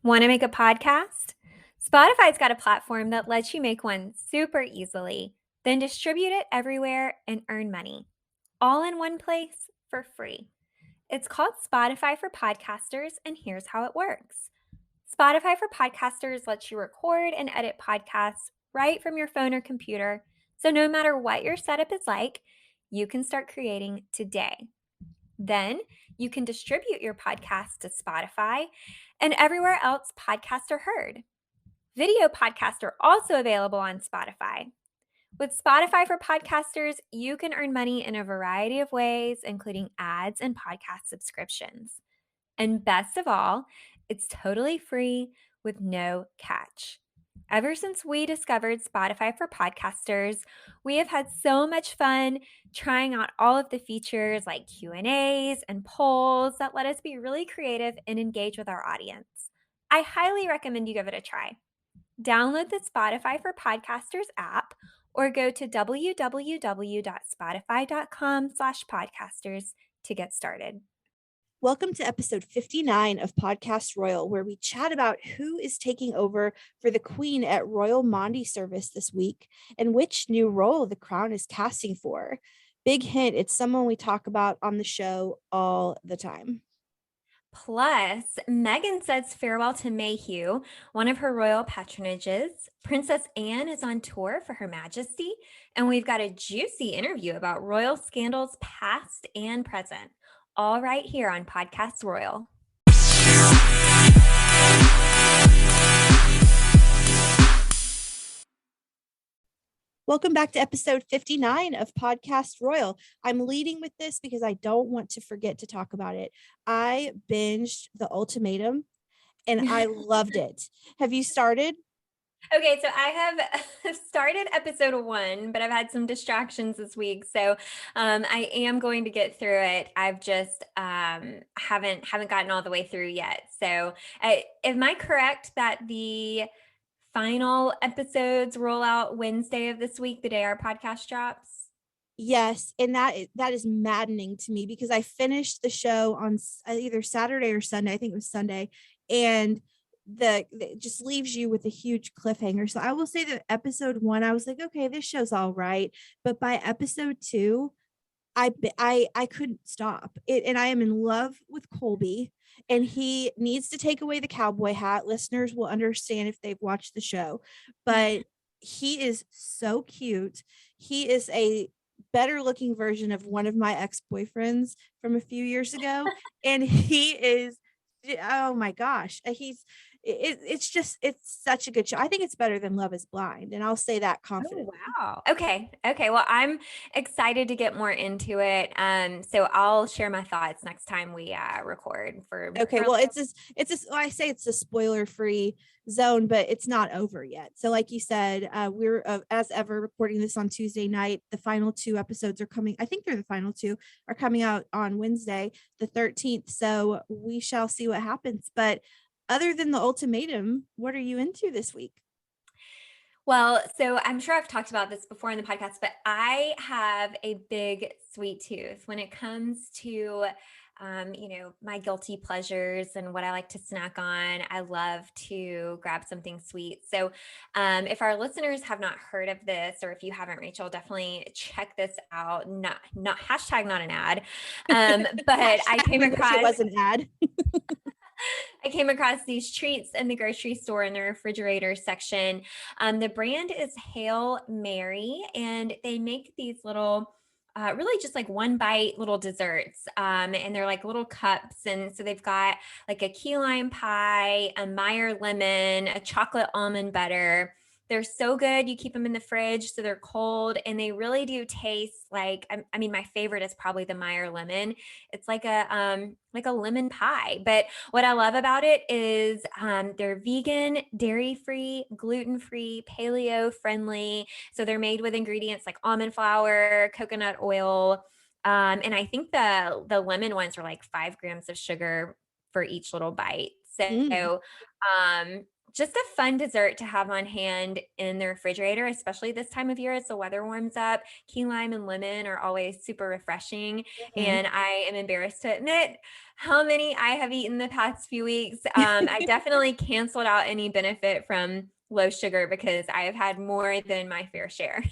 Want to make a podcast? Spotify's got a platform that lets you make one super easily, then distribute it everywhere and earn money, all in one place for free. It's called Spotify for Podcasters, and here's how it works. Spotify for Podcasters lets you record and edit podcasts right from your phone or computer, so no matter what your setup is like, you can start creating today. Then you can distribute your podcast to Spotify and everywhere else podcasts are heard. Video podcasts are also available on Spotify. With Spotify for Podcasters, you can earn money in a variety of ways, including ads and podcast subscriptions. And best of all, it's totally free with no catch. Ever since we discovered Spotify for Podcasters, we have had so much fun trying out all of the features like Q&As and polls that let us be really creative and engage with our audience. I highly recommend you give it a try. Download the Spotify for Podcasters app or go to www.spotify.com/podcasters to get started. Welcome to episode 59 of Podcast Royal, where we chat about who is taking over for the Queen at Royal Maundy Service this week and which new role the Crown is casting for. Big hint, it's someone we talk about on the show all the time. Plus, Meghan says farewell to Mayhew, one of her royal patronages. Princess Anne is on tour for Her Majesty, and we've got a juicy interview about royal scandals past and present. All right here on Podcast Royal. Welcome back to episode 59 of Podcast Royal. I'm leading with this because I don't want to forget to talk about it. I binged The Ultimatum and I loved it. Have you started? Okay, so I have started episode 1, but I've had some distractions this week, so I am going to get through it. I've just haven't gotten all the way through yet. So, am I correct that the final episodes roll out Wednesday of this week, the day our podcast drops? Yes, and that is maddening to me because I finished the show on either Saturday or Sunday. I think it was Sunday, and it just leaves you with a huge cliffhanger. So I will say that episode 1, I was like, okay, this show's all right, but by episode 2, I couldn't stop it, and I am in love with Colby, and he needs to take away the cowboy hat. Listeners will understand if they've watched the show, but he is so cute. He is a better looking version of one of my ex-boyfriends from a few years ago, and he is, oh my gosh, it's such a good show. I think it's better than Love is Blind, and I'll say that confidently. Oh, wow. Okay. Well, I'm excited to get more into it. So I'll share my thoughts next time we record for. Okay, well, I say it's a spoiler-free zone, but it's not over yet. So like you said, we're as ever recording this on Tuesday night. The final 2 episodes are coming. I think they're the final 2 are coming out on Wednesday, the 13th. So we shall see what happens. But other than The Ultimatum, what are you into this week? Well, so I'm sure I've talked about this before in the podcast, but I have a big sweet tooth when it comes to, my guilty pleasures and what I like to snack on. I love to grab something sweet. So if our listeners have not heard of this, or if you haven't, Rachel, definitely check this out. Not hashtag not an ad. But I came across, it was an ad. I came across these treats in the grocery store in the refrigerator section. The brand is Hail Mary, and they make these little, really just like one bite little desserts. And they're like little cups. And so they've got like a key lime pie, a Meyer lemon, a chocolate almond butter. They're so good. You keep them in the fridge so they're cold, and they really do taste like, I mean, my favorite is probably the Meyer lemon. It's like a lemon pie. But what I love about it is they're vegan, dairy-free, gluten-free, paleo-friendly. So they're made with ingredients like almond flour, coconut oil, and I think the lemon ones are like 5 grams of sugar for each little bite. So just a fun dessert to have on hand in the refrigerator, especially this time of year as the weather warms up. Key lime and lemon are always super refreshing. Mhm. And I am embarrassed to admit how many I have eaten the past few weeks. I definitely canceled out any benefit from low sugar because I have had more than my fair share.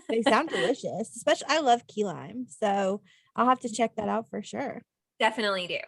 They sound delicious, especially I love key lime, so I'll have to check that out for sure. Definitely do.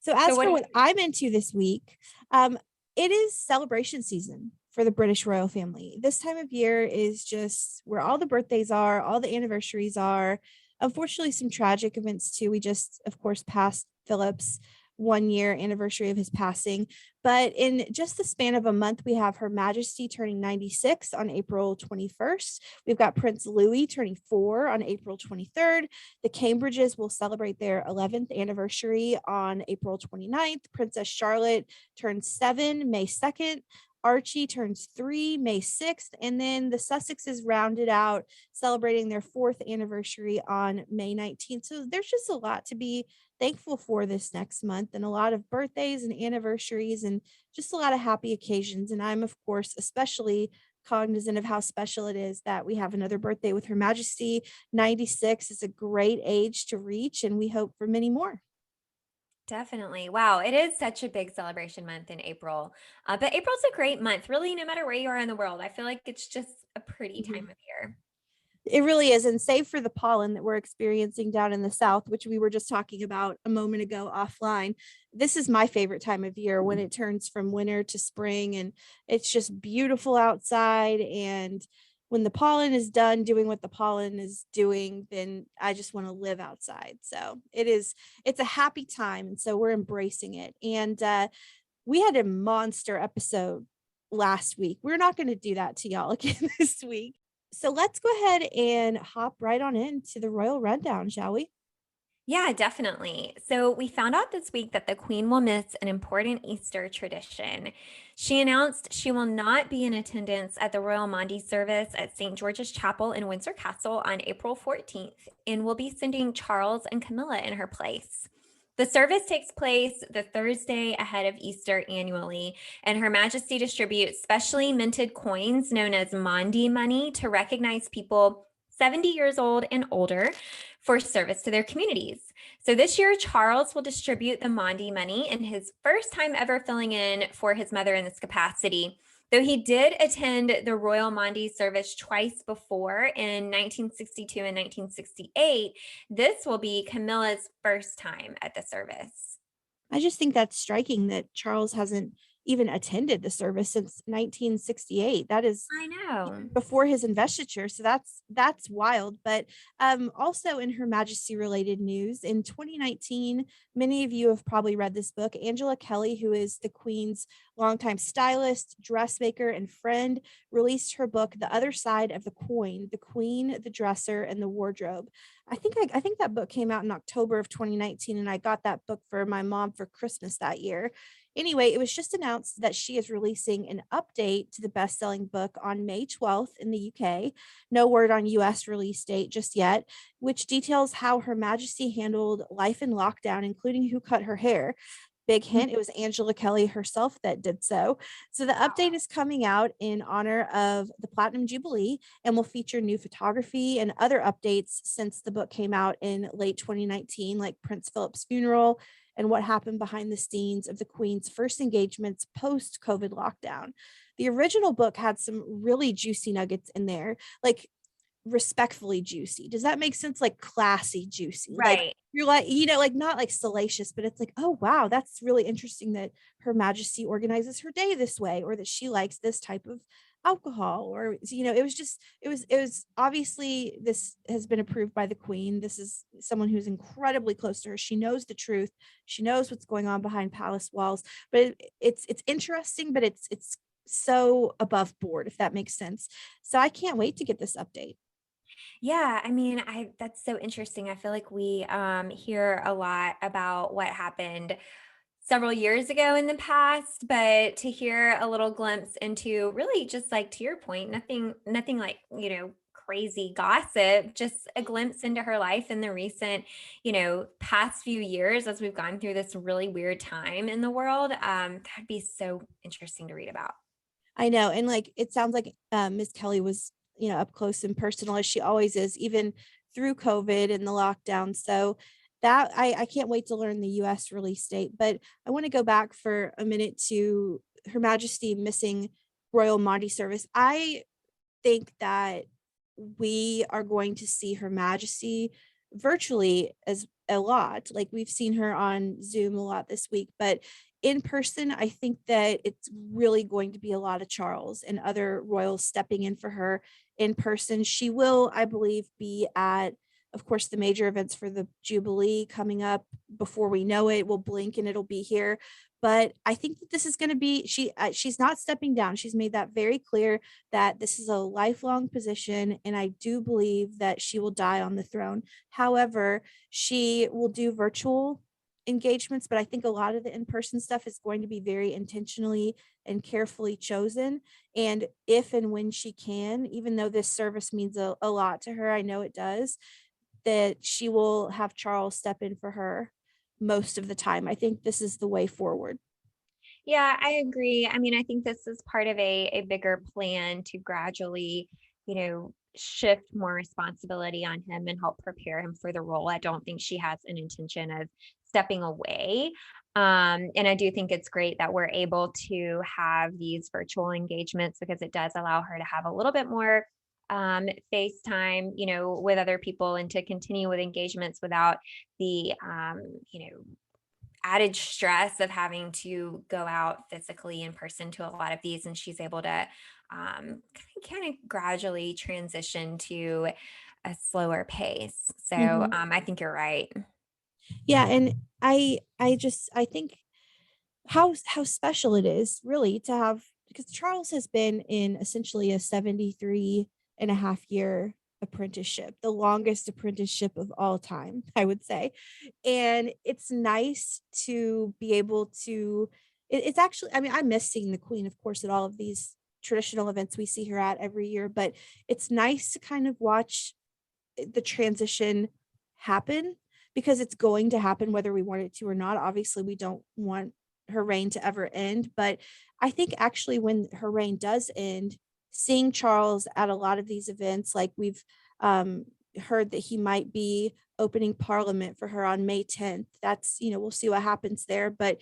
So So as what for what I'm into this week, um, it is celebration season for the British royal family. This time of year is just where all the birthdays are, all the anniversaries are. Unfortunately, some tragic events too. We just, of course, passed Philip's 1 year anniversary of his passing. But in just the span of a month, we have Her Majesty turning 96 on April 21st. We've got Prince Louis turning 4 on April 23rd. The Cambridges will celebrate their 11th anniversary on April 29th. Princess Charlotte turns 7 May 2nd. Archie turns 3 May 6th. And then the Sussexes rounded out celebrating their 4th anniversary on May 19th. So there's just a lot to be thankful for this next month, and a lot of birthdays and anniversaries and just a lot of happy occasions. And I'm, of course, especially cognizant of how special it is that we have another birthday with Her Majesty. 96 is a great age to reach, and we hope for many more. Definitely. Wow. It is such a big celebration month in April. But April's a great month, really, no matter where you are in the world. I feel like it's just a pretty time Mhm. of year. It really is. And save for the pollen that we're experiencing down in the South, which we were just talking about a moment ago offline, this is my favorite time of year when it turns from winter to spring and it's just beautiful outside. And when the pollen is done doing what the pollen is doing, then I just want to live outside. So it's a happy time. And so we're embracing it. And we had a monster episode last week. We're not going to do that to y'all again this week. So let's go ahead and hop right on into the royal rundown, shall we? Yeah, definitely. So we found out this week that the Queen will miss an important Easter tradition. She announced she will not be in attendance at the Royal Maundy Service at St. George's Chapel in Windsor Castle on April 14th and will be sending Charles and Camilla in her place. The service takes place the Thursday ahead of Easter annually, and Her Majesty distributes specially minted coins known as Maundy money to recognize people 70 years old and older for service to their communities. So this year, Charles will distribute the Maundy money in his first time ever filling in for his mother in this capacity. Though he did attend the Royal Maundy Service twice before in 1962 and 1968, this will be Camilla's first time at the service. I just think that's striking that Charles hasn't even attended the service since 1968. That is I know. before his investiture, so that's wild. But also in Her Majesty related news, in 2019, many of you have probably read this book. Angela Kelly, who is the Queen's longtime stylist, dressmaker, and friend, released her book The Other Side of the Coin: The Queen, the Dresser, and the Wardrobe. I think that book came out in October of 2019, and I got that book for my mom for Christmas that year. Anyway, it was just announced that she is releasing an update to the best-selling book on May 12th in the UK. No word on US release date just yet, which details how Her Majesty handled life in lockdown, including who cut her hair. Big hint, it was Angela Kelly herself that did so. So the update is coming out in honor of the Platinum Jubilee and will feature new photography and other updates since the book came out in late 2019, like Prince Philip's funeral and what happened behind the scenes of the Queen's first engagements post COVID lockdown. The original book had some really juicy nuggets in there, like respectfully juicy. Does that make sense? Like classy juicy. Like Right. you're like, like not like salacious, but it's like, oh wow, that's really interesting that Her Majesty organizes her day this way, or that she likes this type of alcohol, or it was obviously, this has been approved by the Queen. This is someone who's incredibly close to her. She knows the truth. She knows what's going on behind palace walls. But it's interesting, but it's so above board, if that makes sense. So I can't wait to get this update. Yeah, I mean, I that's so interesting. I feel like we hear a lot about what happened several years ago in the past, but to hear a little glimpse into really just like to your point, nothing like, crazy gossip, just a glimpse into her life in the recent, past few years as we've gone through this really weird time in the world. That'd be so interesting to read about. I know. And like it sounds like Miss Kelly was, up close and personal as she always is, even through COVID and the lockdown. So that I can't wait to learn the US release date. But I want to go back for a minute to Her Majesty missing Royal Maundy Service. I think that we are going to see Her Majesty virtually as a lot. Like we've seen her on Zoom a lot this week, but in person, I think that it's really going to be a lot of Charles and other royals stepping in for her in person. She will, I believe, be at, of course, the major events for the Jubilee coming up before we know it. We'll blink and it'll be here. But I think that this is going to be, she's not stepping down. She's made that very clear that this is a lifelong position. And I do believe that she will die on the throne. However, she will do virtual engagements, but I think a lot of the in-person stuff is going to be very intentionally and carefully chosen. And if and when she can, even though this service means a lot to her, I know it does, that she will have Charles step in for her most of the time. I think this is the way forward. Yeah, I agree. I mean, I think this is part of a bigger plan to gradually, shift more responsibility on him and help prepare him for the role. I don't think she has an intention of stepping away. And I do think it's great that we're able to have these virtual engagements because it does allow her to have a little bit more FaceTime, with other people and to continue with engagements without the, added stress of having to go out physically in person to a lot of these. And she's able to kind of gradually transition to a slower pace. So Mhm. I think you're right. Yeah, and I think how special it is really to have, because Charles has been in essentially a 73.5 year apprenticeship, the longest apprenticeship of all time, I would say. And it's nice to be able to, it's actually, I mean, I miss seeing the Queen, of course, at all of these traditional events we see her at every year, but it's nice to kind of watch the transition happen, because it's going to happen whether we want it to or not. Obviously, we don't want her reign to ever end, but I think actually when her reign does end, seeing Charles at a lot of these events, like we've heard that he might be opening Parliament for her on May 10th. That's, we'll see what happens there, but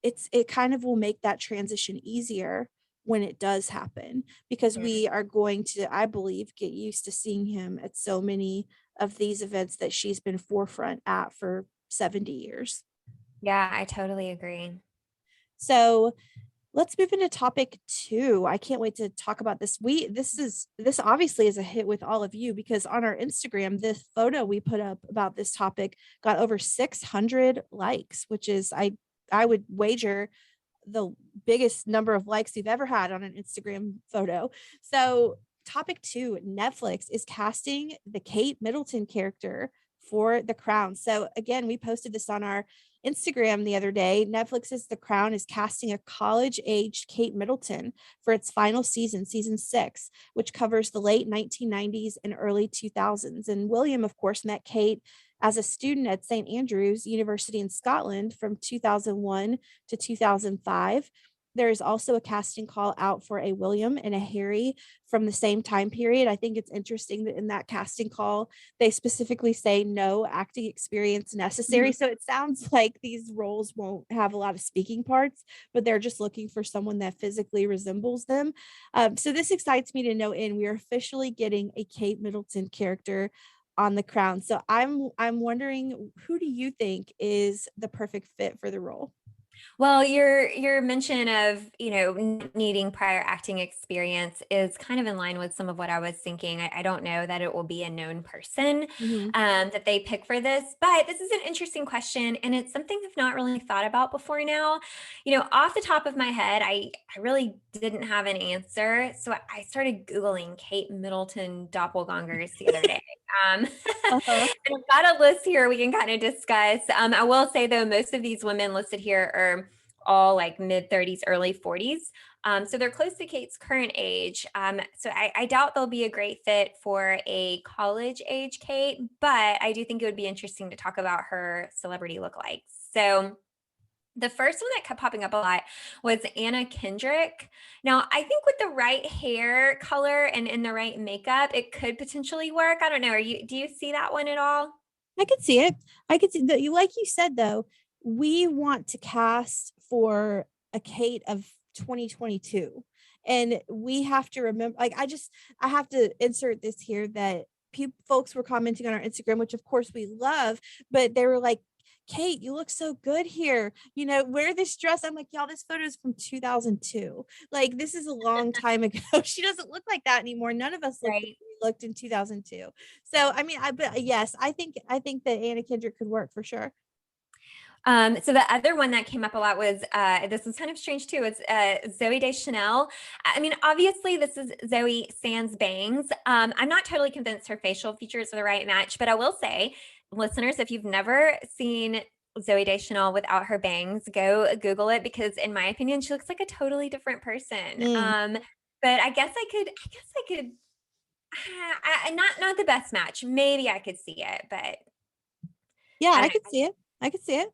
it kind of will make that transition easier when it does happen, because we are going to, I believe, get used to seeing him at so many of these events that she's been forefront at for 70 years. Yeah, I totally agree. So let's move into topic 2. I can't wait to talk about this. This obviously is a hit with all of you, because on our Instagram, this photo we put up about this topic got over 600 likes, which is, I would wager, the biggest number of likes you've ever had on an Instagram photo. So topic 2, Netflix is casting the Kate Middleton character for The Crown. So again, we posted this on our Instagram the other day. Netflix's The Crown is casting a college-aged Kate Middleton for its final season, season 6, which covers the late 1990s and early 2000s. And William, of course, met Kate as a student at St. Andrews University in Scotland from 2001 to 2005. There is also a casting call out for a William and a Harry from the same time period. I think it's interesting that in that casting call, they specifically say no acting experience necessary. Mhm. So it sounds like these roles won't have a lot of speaking parts, but they're just looking for someone that physically resembles them. So this excites me to no end. We are officially getting a Kate Middleton character on The Crown. So I'm wondering, who do you think is the perfect fit for the role? Well, your mention of, needing prior acting experience is kind of in line with some of what I was thinking. I don't know that it will be a known person Mhm. that they pick for this, but this is an interesting question, and it's something I've not really thought about before now. Off the top of my head, I really didn't have an answer, so I started Googling Kate Middleton doppelgangers the other day. Um, Uh-huh. And I've got a list here we can kind of discuss. I will say though, most of these women listed here are all like mid 30s, early 40s. So they're close to Kate's current age. So I doubt they'll be a great fit for a college age Kate, but I do think it would be interesting to talk about her celebrity lookalikes. So the first one that kept popping up a lot was Anna Kendrick. Now, I think with the right hair color and in the right makeup, it could potentially work. I don't know. Do you see that one at all? I could see it. I could see that. You, like you said though, we want to cast for a Kate of 2022, and we have to remember. Like, I have to insert this here that folks were commenting on our Instagram, which of course we love, but they were like, Kate, you look so good here. You know, wear this dress. I'm like, y'all, this photo is from 2002. Like, this is a long time ago. She doesn't look like that anymore. None of us looked Right. looked in 2002. So, I mean, but yes, I think that Anna Kendrick could work for sure. So the other one that came up a lot was this is kind of strange too. It's Zoe Deschanel. I mean, obviously this is Zoe sans bangs. I'm not totally convinced her facial features are the right match, but I will say, listeners, if you've never seen Zoe Deschanel without her bangs, go Google it because, in my opinion, she looks like a totally different person. Mm. But I guess I could. Not the best match. Maybe I could see it, but Yeah, I I don't could see it. I could see it.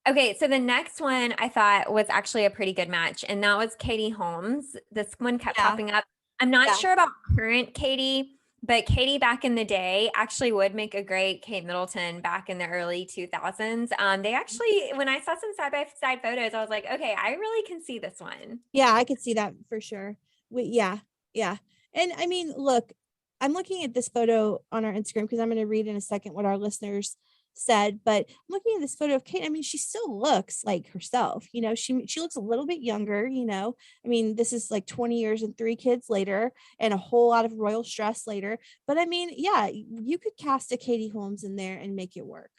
Okay, so the next one I thought was actually a pretty good match, and that was Katie Holmes. This one kept Yeah. popping up. I'm not Yeah. sure about current Katie, but Katie back in the day actually would make a great Kate Middleton back in the early 2000s. They actually, when I saw some side by side photos, I was like, okay, I really can see this one. Yeah, I could see that for sure. Yeah, yeah. And I mean, look, I'm looking at this photo on our Instagram because I'm going to read in a second what our listeners said, but I'm looking at this photo of Kate. I mean, she still looks like herself. You know, she looks a little bit younger, you know. I mean, this is like 20 years and 3 kids later and a whole lot of royal stress later. But I mean, yeah, you could cast a Katie Holmes in there and make it work.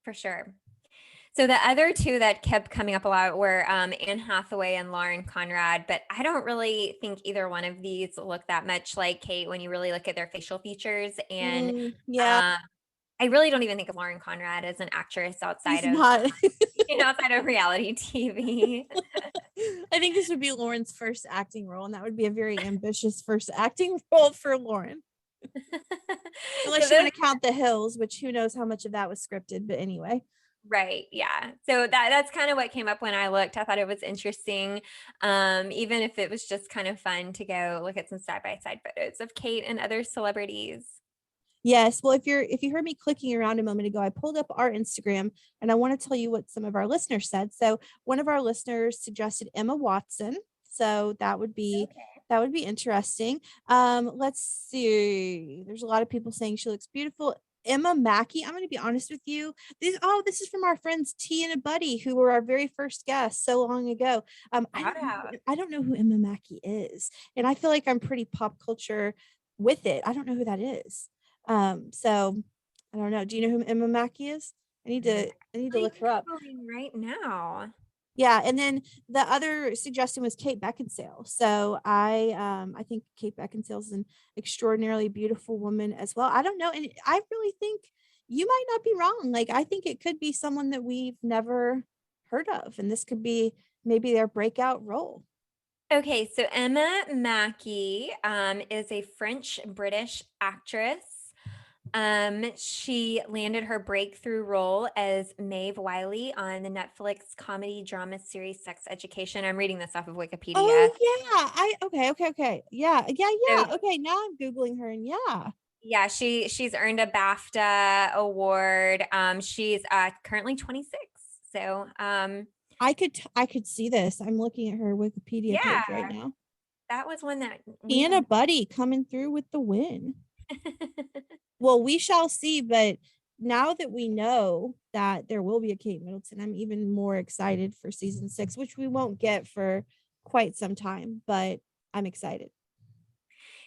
For sure. So the other two that kept coming up a lot were Anne Hathaway and Lauren Conrad, but I don't really think either one of these look that much like Kate when you really look at their facial features. And Yeah, I really don't even think of Lauren Conrad as an actress she's outside of not. outside of reality TV. I think this would be Lauren's first acting role, and that would be a very ambitious first acting role for Lauren. So Unless you those, want to count The Hills, which who knows how much of that was scripted, but anyway. right, yeah. So that's kind of what came up when I looked. I thought it was interesting, even if it was just kind of fun to go look at some side by side photos of Kate and other celebrities. Yes. Well, if you heard me clicking around a moment ago, I pulled up our Instagram and I want to tell you what some of our listeners said. So one of our listeners suggested Emma Watson. So that would be interesting. Let's see. There's a lot of people saying she looks beautiful. Emma Mackey, I'm going to be honest with you. This is from our friends T and a Buddy, who were our very first guests so long ago. Shout out. I don't know who Emma Mackey is, and I feel like I'm pretty pop culture with it. I don't know who that is. So I don't know. Do you know who Emma Mackey is? I need to Like look her up. Googling right now. Yeah, and then the other suggestion was Kate Beckinsale. So I think Kate Beckinsale is an extraordinarily beautiful woman as well. I don't know, and I really think you might not be wrong. Like, I think it could be someone that we've never heard of, and this could be maybe their breakout role. Okay, so Emma Mackey is a French British actress. She landed her breakthrough role as Maeve Wiley on the Netflix comedy drama series Sex Education. I'm reading this off of Wikipedia. Oh yeah, okay. So Yeah. Okay, now I'm googling her, and yeah. yeah, she's earned a BAFTA award. She's currently 26. So I could see this. I'm looking at her Wikipedia yeah, page right now. that was one that we Anna had. Buddy coming through with the win. Well, we shall see, but now that we know that there will be a Kate Middleton, I'm even more excited for season 6, which we won't get for quite some time, but I'm excited.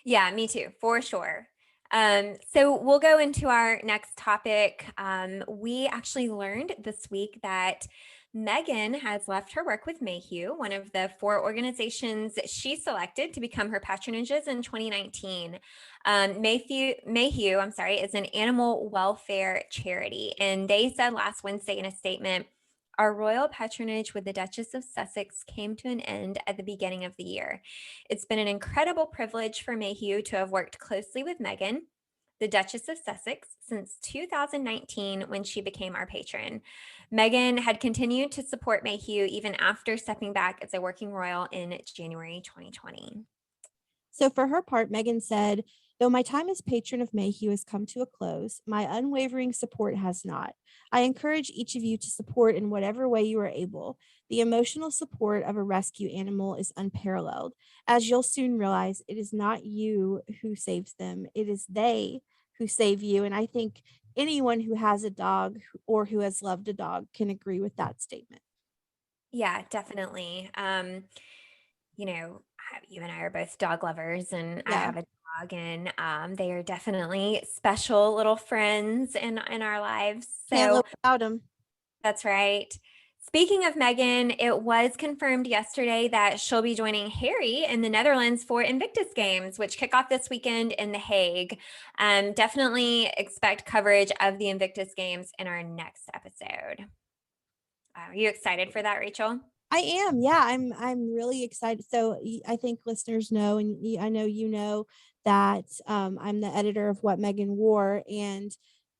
Yeah, me too, for sure. So we'll go into our next topic. We actually learned this week that Meghan has left her work with Mayhew, one of the 4 organizations she selected to become her patronages in 2019. Mayhew, I'm sorry, is an animal welfare charity. And they said last Wednesday in a statement, Our royal patronage with the Duchess of Sussex came to an end at the beginning of the year. It's been an incredible privilege for Mayhew to have worked closely with Meghan, the Duchess of Sussex, since 2019 when she became our patron. Meghan had continued to support Mayhew even after stepping back as a working royal in January 2020. So for her part, Meghan said, though my time as patron of Mayhew has come to a close, my unwavering support has not. I encourage each of you to support in whatever way you are able. The emotional support of a rescue animal is unparalleled. As you'll soon realize, it is not you who saves them, it is they who save you. And I think anyone who has a dog or who has loved a dog can agree with that statement. Yeah, definitely. You and I are both dog lovers, and I Yeah, have a dog, and they are definitely special little friends in our lives. can't So live without them. that's right. Speaking of Megan, it was confirmed yesterday that she'll be joining Harry in the Netherlands for Invictus Games, which kick off this weekend in The Hague. Definitely expect coverage of the Invictus Games in our next episode. Are you excited for that, Rachel? I am. Yeah, I'm really excited. So I think listeners know, and I know you know that I'm the editor of What Megan Wore, and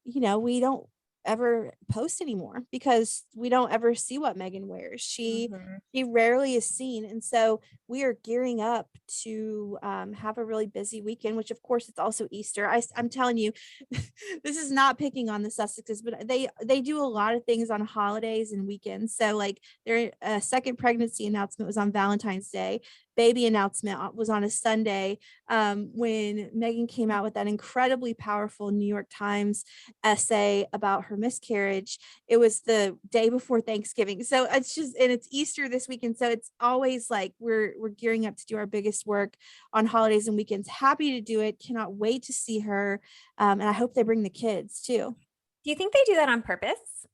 we don't ever post anymore because we don't ever see what Megan wears. Mhm. She rarely is seen, and so we are gearing up to have a really busy weekend. Which, of course, it's also Easter. I'm telling you, this is not picking on the Sussexes, but they do a lot of things on holidays and weekends. So like their second pregnancy announcement was on Valentine's Day. Baby announcement was on a Sunday, when Megan came out with that incredibly powerful New York Times essay about her miscarriage. It was the day before Thanksgiving. So it's Easter this weekend. So it's always like we're gearing up to do our biggest work on holidays and weekends. Happy to do it. Cannot wait to see her. And I hope they bring the kids too. Do you think they do that on purpose?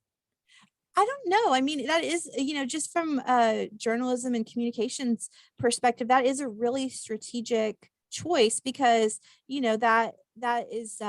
I don't know. I mean, that is, just from a journalism and communications perspective, that is a really strategic choice because, that is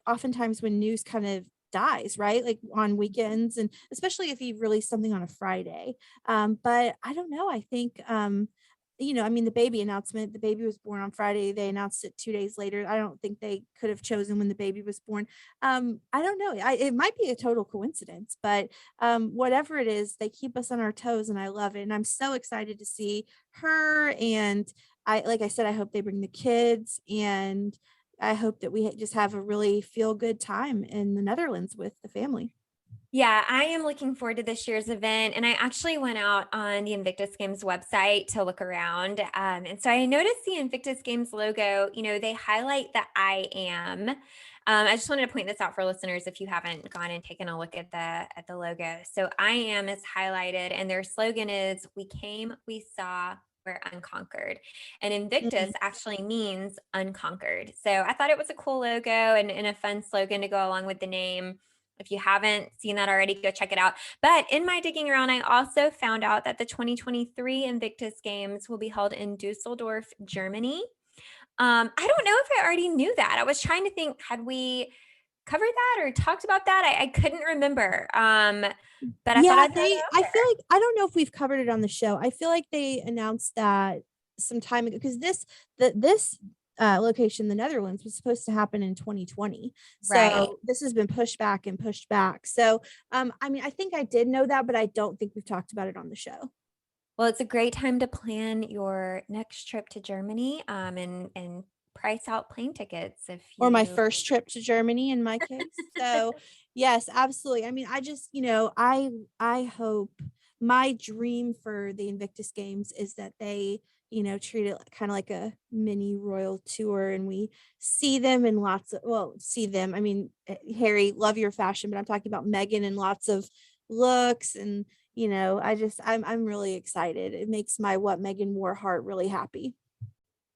oftentimes when news kind of dies, right? Like on weekends, and especially if you release something on a Friday. But I don't know. I think, I mean, the baby announcement, the baby was born on Friday. They announced it 2 days later. I don't think they could have chosen when the baby was born. I don't know. It might be a total coincidence, but whatever it is, they keep us on our toes and I love it. And I'm so excited to see her. And like I said, I hope they bring the kids, and I hope that we just have a really feel good time in the Netherlands with the family. Yeah, I am looking forward to this year's event. And I actually went out on the Invictus Games website to look around. And so I noticed the Invictus Games logo, they highlight the I am. I just wanted to point this out for listeners if you haven't gone and taken a look at the logo. So I am is highlighted, and their slogan is "We came, we saw, we're unconquered." And Invictus Mhm. actually means unconquered. So I thought it was a cool logo and a fun slogan to go along with the name. If you haven't seen that already, go check it out. But in my digging around, I also found out that the 2023 Invictus Games will be held in Dusseldorf, Germany. I don't know if I already knew that. I was trying to think, had we covered that or talked about that? I couldn't remember. But I thought Yeah, I'd throw it out I feel there. like, I don't know if we've covered it on the show. I feel like they announced that some time ago because this location, the Netherlands, was supposed to happen in 2020. Right. So this has been pushed back and pushed back. So I mean, I think I did know that, but I don't think we've talked about it on the show. Well, it's a great time to plan your next trip to Germany, and price out plane tickets if Or my you. first trip to Germany in my case. So, yes, absolutely. I mean, I just, I hope my dream for the Invictus Games is that they, treat it kind of like a mini royal tour and we see them in lots of, well, see them. I mean, Harry, love your fashion, but I'm talking about Meghan and lots of looks and, I'm really excited. It makes my What Megan Wore heart really happy.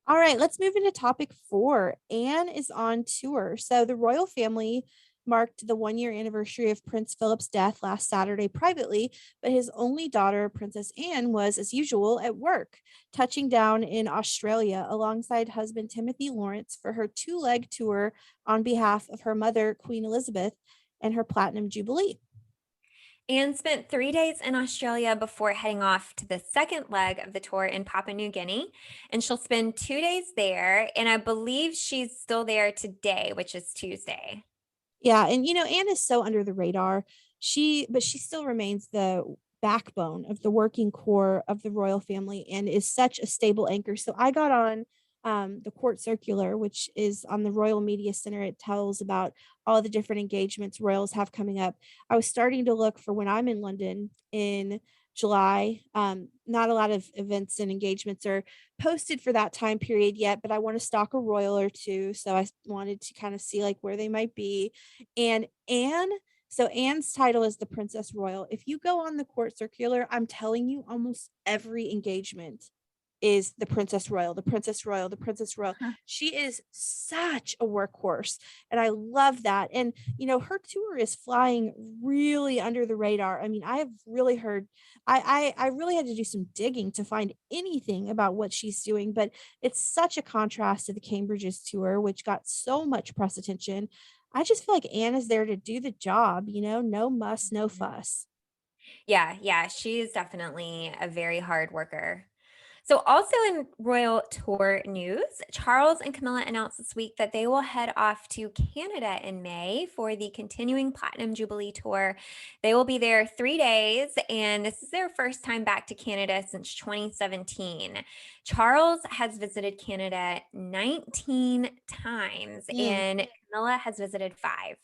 All right, let's move into topic 4. Anne is on tour. So the royal family marked the 1 year anniversary of Prince Philip's death last Saturday privately, but his only daughter, Princess Anne, was, as usual, at work, touching down in Australia alongside husband Timothy Lawrence for her 2-leg tour on behalf of her mother, Queen Elizabeth, and her Platinum Jubilee. Anne spent 3 days in Australia before heading off to the second leg of the tour in Papua New Guinea. And she'll spend 2 days there. And I believe she's still there today, which is Tuesday. Yeah, and Anne is so under the radar. But she still remains the backbone of the working core of the royal family and is such a stable anchor. So I got on the court circular, which is on the Royal Media Center. It tells about all the different engagements royals have coming up. I was starting to look for when I'm in London in July. Not a lot of events and engagements are posted for that time period yet, but I want to stalk a royal or two. So I wanted to kind of see like where they might be. And Anne's title is the Princess Royal. If you go on the court circular, I'm telling you, almost every engagement is the Princess Royal, the Princess Royal, the Princess Royal. She is such a workhorse, and I love that. And her tour is flying really under the radar. I mean, I have really heard. I really had to do some digging to find anything about what she's doing, but it's such a contrast to the Cambridge's tour, which got so much press attention. I just feel like Anne is there to do the job. No muss, no fuss. Yeah, yeah, she is definitely a very hard worker. So, also in royal tour news, Charles and Camilla announced this week that they will head off to Canada in May for the continuing Platinum Jubilee tour. They will be there 3 days, and this is their first time back to Canada since 2017. Charles has visited Canada 19 times, Mm. and Camilla has visited 5.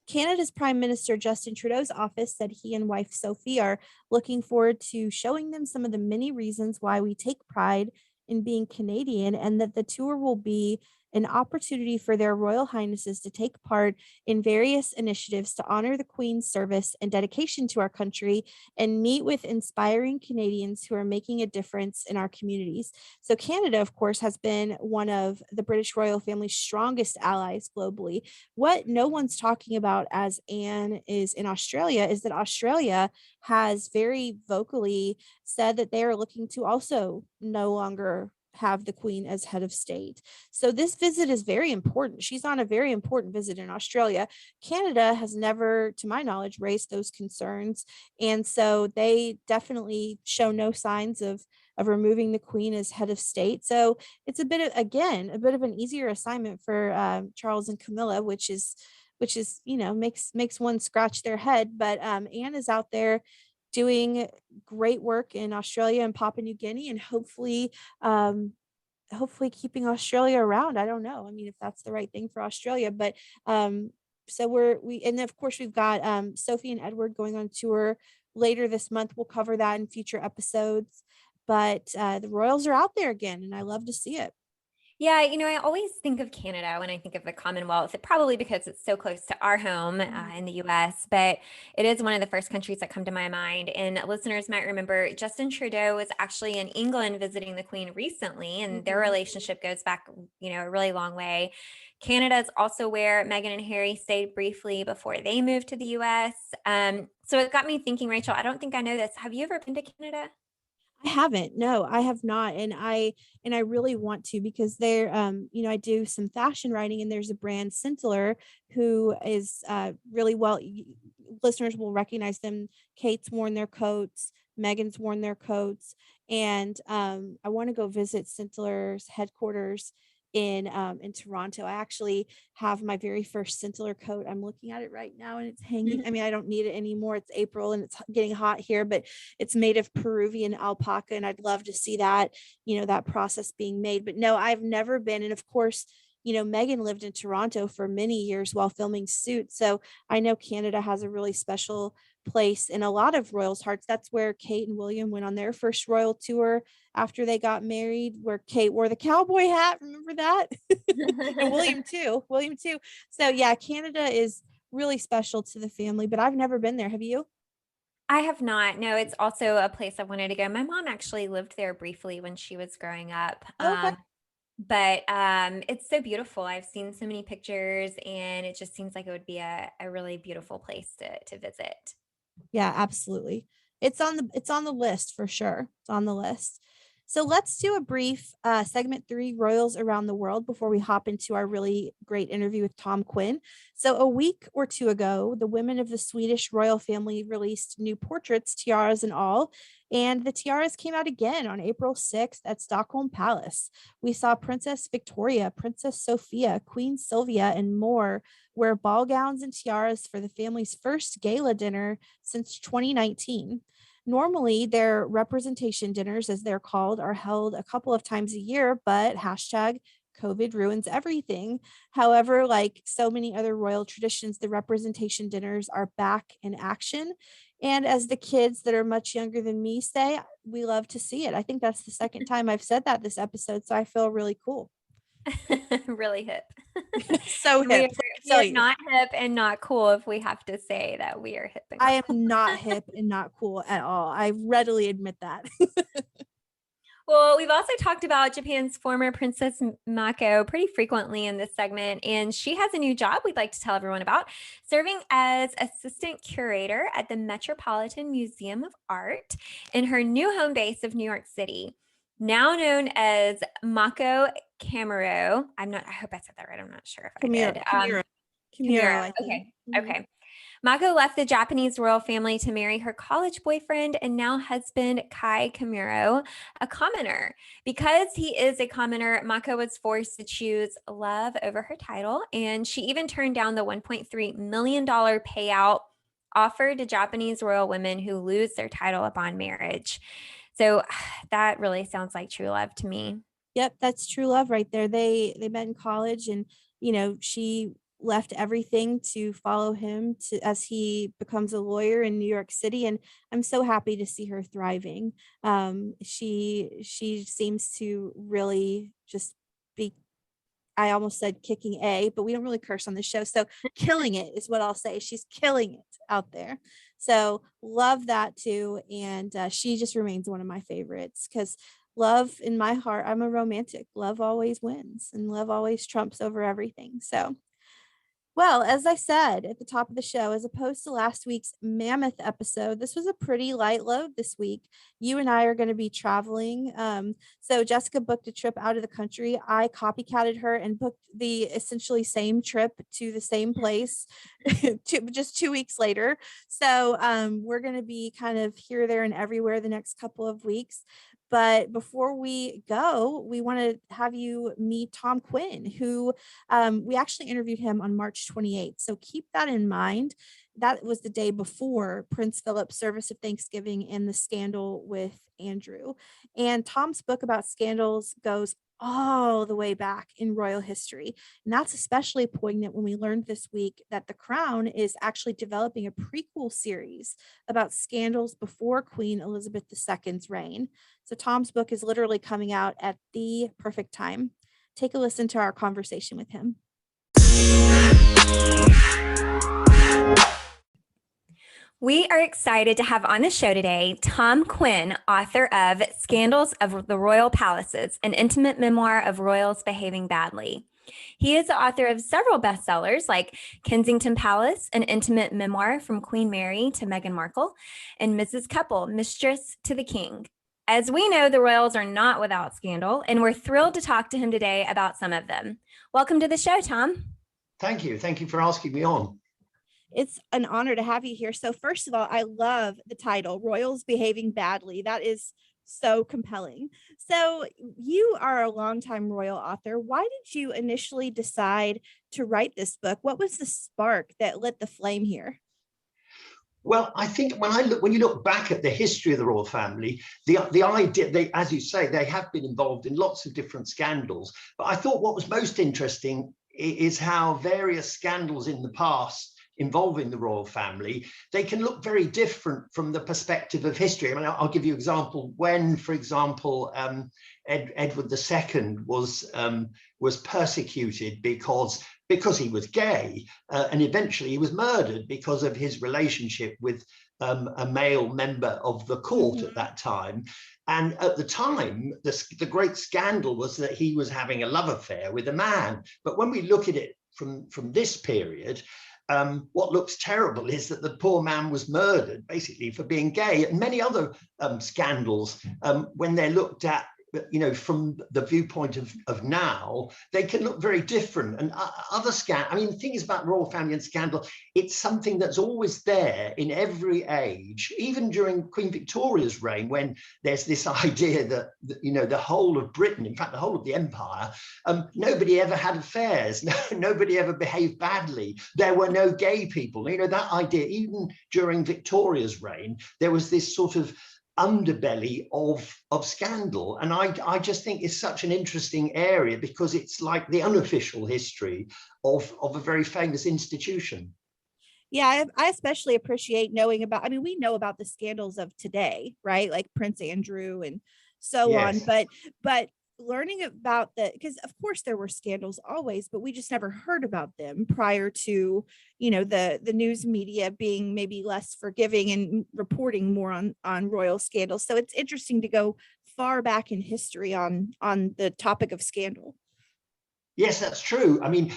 Canada's Prime Minister Justin Trudeau's office said he and wife Sophie are looking forward to showing them some of the many reasons why we take pride in being Canadian, and that the tour will be an opportunity for their Royal Highnesses to take part in various initiatives to honor the Queen's service and dedication to our country and meet with inspiring Canadians who are making a difference in our communities. So, Canada, of course, has been one of the British royal family's strongest allies globally. What no one's talking about as Anne is in Australia is that Australia has very vocally said that they are looking to also no longer have the Queen as head of state. So this visit is very important. She's on a very important visit in Australia. Canada has never, to my knowledge, raised those concerns. And so they definitely show no signs of removing the Queen as head of state. So it's a bit of, again, a bit of an easier assignment for Charles and Camilla, which is makes one scratch their head. But Anne is out there doing great work in Australia and Papua New Guinea, and um, hopefully keeping Australia around. I don't know. I mean, if that's the right thing for Australia, but so and then of course we've got Sophie and Edward going on tour later this month. We'll cover that in future episodes. But the Royals are out there again, and I love to see it. Yeah, I always think of Canada when I think of the Commonwealth, probably because it's so close to our home in the US, but it is one of the first countries that come to my mind. And listeners might remember Justin Trudeau was actually in England visiting the Queen recently, and their Mhm. relationship goes back, a really long way. Canada is also where Meghan and Harry stayed briefly before they moved to the US. So it got me thinking, Rachel, I don't think I know this. Have you ever been to Canada? I haven't. No, I have not. And I really want to, because there I do some fashion writing, and there's a brand Cintler who is really well, listeners will recognize them. Kate's worn their coats, Megan's worn their coats, and I want to go visit Cintler's headquarters in Toronto. I actually have my very first Cintler coat. I'm looking at it right now, and it's hanging. I mean, I don't need it anymore. It's April and it's getting hot here, but it's made of Peruvian alpaca, and I'd love to see that, that process being made. But no, I've never been. And of course, Megan lived in Toronto for many years while filming Suits. So I know Canada has a really special place in a lot of royals' hearts. That's where Kate and William went on their first royal tour after they got married, where Kate wore the cowboy hat. Remember that? And William too. William too. So yeah, Canada is really special to the family, but I've never been there. Have you? I have not. No, it's also a place I wanted to go. My mom actually lived there briefly when she was growing up. Okay. But it's so beautiful. I've seen so many pictures, and it just seems like it would be a really beautiful place to visit. Yeah, absolutely. It's on the list for sure. It's on the list. So let's do a brief segment 3, Royals Around the World, before we hop into our really great interview with Tom Quinn. So a week or two ago, the women of the Swedish royal family released new portraits, tiaras and all. And the tiaras came out again on April 6th at Stockholm Palace. We saw Princess Victoria, Princess Sophia, Queen Sylvia, and more wear ball gowns and tiaras for the family's first gala dinner since 2019. Normally, their representation dinners, as they're called, are held a couple of times a year, but hashtag COVID ruins everything. However, like so many other royal traditions, the representation dinners are back in action. And as the kids that are much younger than me say, we love to see it. I think that's the second time I've said that this episode, so I feel really cool. Really hip. So We are, hip. we are not hip and not cool if we have to say that we are hip and I cool. am not hip and not cool at all. I readily admit that. Well, we've also talked about Japan's former Princess Mako pretty frequently in this segment, and she has a new job we'd like to tell everyone about, serving as assistant curator at the Metropolitan Museum of Art in her new home base of New York City, now known as Mako Camaro. I hope I said that right. I'm not sure if I did. Camaro. Okay. Okay. Mako left the Japanese royal family to marry her college boyfriend and now husband, Kai Kamuro, a commoner. Because he is a commoner, Mako was forced to choose love over her title, and she even turned down the $1.3 million payout offered to Japanese royal women who lose their title upon marriage. So that really sounds like true love to me. Yep, that's true love right there. They met in college, and she left everything to follow him as he becomes a lawyer in New York City, and I'm so happy to see her thriving. She seems to really just be, I almost said kicking but we don't really curse on the show, so killing it is what I'll say. She's killing it out there. So love that too, and she just remains one of my favorites because love, in my heart, I'm a romantic. Love always wins, and love always trumps over everything. So, well, as I said at the top of the show, as opposed to last week's mammoth episode, this was a pretty light load this week. You and I are going to be traveling. So Jessica booked a trip out of the country. I copycatted her and booked the essentially same trip to the same place just 2 weeks later. So we're going to be kind of here, there, and everywhere the next couple of weeks. But before we go, we want to have you meet Tom Quinn, who we actually interviewed him on March 28th. So keep that in mind. That was the day before Prince Philip's service of Thanksgiving and the scandal with Andrew. And Tom's book about scandals goes all the way back in royal history. And that's especially poignant when we learned this week that the Crown is actually developing a prequel series about scandals before Queen Elizabeth II's reign. So Tom's book is literally coming out at the perfect time. Take a listen to our conversation with him. We are excited to have on the show today Tom Quinn, author of Scandals of the Royal Palaces, an intimate memoir of royals behaving badly. He is the author of several bestsellers like Kensington Palace, an intimate memoir from Queen Mary to Meghan Markle, and Mrs. Couple, Mistress to the King. As we know, the royals are not without scandal, and we're thrilled to talk to him today about some of them. Welcome to the show, Tom. Thank you. Thank you for asking me on. It's an honor to have you here. So first of all, I love the title, Royals Behaving Badly. That is so compelling. So you are a longtime royal author. Why did you initially decide to write this book? What was the spark that lit the flame here? Well, I think when you look back at the history of the royal family, the idea, as you say, they have been involved in lots of different scandals. But I thought what was most interesting is how various scandals in the past involving the royal family, they can look very different from the perspective of history. I mean, I'll give you an example. When, for example, Edward II was persecuted because he was gay, and eventually he was murdered because of his relationship with a male member of the court at that time. And at the time, the great scandal was that he was having a love affair with a man. But when we look at it from this period, what looks terrible is that the poor man was murdered basically for being gay. And many other scandals, when they're looked at from the viewpoint of now, they can look very different. And other I mean, the thing is about royal family and scandal, it's something that's always there in every age, even during Queen Victoria's reign, when there's this idea that, the whole of Britain, in fact, the whole of the empire, nobody ever had affairs, nobody ever behaved badly, there were no gay people. That idea, even during Victoria's reign, there was this sort of underbelly of scandal. And I just think it's such an interesting area, because it's like the unofficial history of a very famous institution. Yeah, I especially appreciate knowing about, I mean, we know about the scandals of today, right? Like Prince Andrew and so on, Yes. but learning about because of course there were scandals always, but we just never heard about them prior to, the news media being maybe less forgiving and reporting more on royal scandals. So it's interesting to go far back in history on the topic of scandal. Yes, that's true. I mean,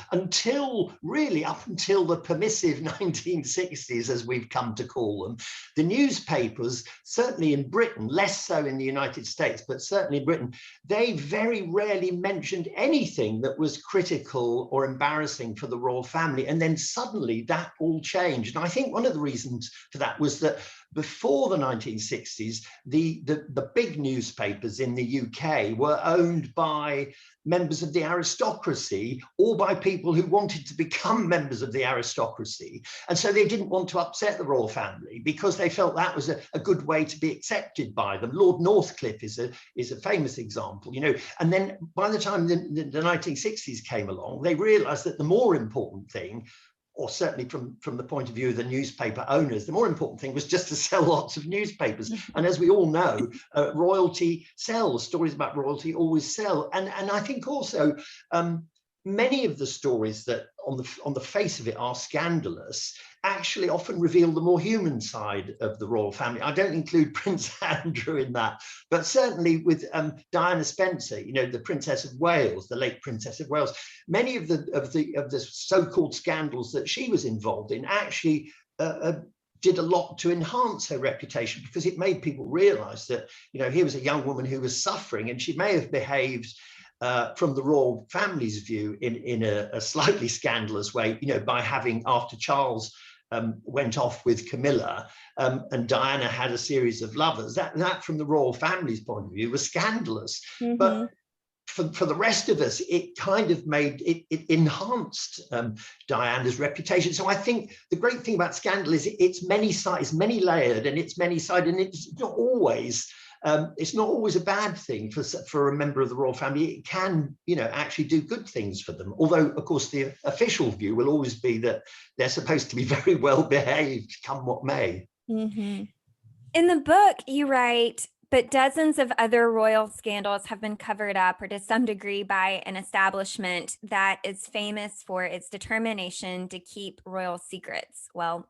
really up until the permissive 1960s, as we've come to call them, the newspapers, certainly in Britain, less so in the United States, but certainly in Britain, they very rarely mentioned anything that was critical or embarrassing for the royal family. And then suddenly that all changed. And I think one of the reasons for that was that before the 1960s, the big newspapers in the UK were owned by members of the aristocracy, or by people who wanted to become members of the aristocracy. And so they didn't want to upset the royal family, because they felt that was a good way to be accepted by them. Lord Northcliffe is a famous example, And then by the time the 1960s came along, they realized that the more important thing, or certainly from the point of view of the newspaper owners, the more important thing was just to sell lots of newspapers. And as we all know, royalty sells. Stories about royalty always sell. And I think also many of the stories that on the face of it are scandalous actually often reveal the more human side of the royal family. I don't include Prince Andrew in that, but certainly with Diana Spencer, the Princess of Wales, the late Princess of Wales, many of the so-called scandals that she was involved in actually did a lot to enhance her reputation, because it made people realize that, here was a young woman who was suffering, and she may have behaved from the royal family's view in a slightly scandalous way, by having, after Charles went off with Camilla and Diana had a series of lovers, that from the royal family's point of view was scandalous. Mm-hmm. But for the rest of us, it kind of it enhanced Diana's reputation. So I think the great thing about scandal is it's many layered, and it's many sided, and it's not always a bad thing for a member of the royal family. It can, actually do good things for them. Although, of course, the official view will always be that they're supposed to be very well behaved, come what may. Mm-hmm. In the book, you write, but dozens of other royal scandals have been covered up, or to some degree, by an establishment that is famous for its determination to keep royal secrets. Well,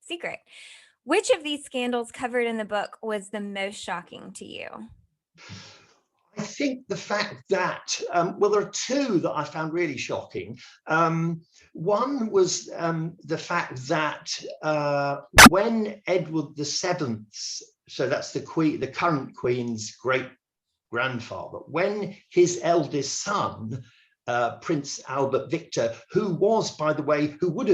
secret. Which of these scandals covered in the book was the most shocking to you? I think the fact that, there are two that I found really shocking. One was the fact that when Edward VII, so that's the current Queen's great grandfather, when his eldest son, Prince Albert Victor, who was, by the way, who was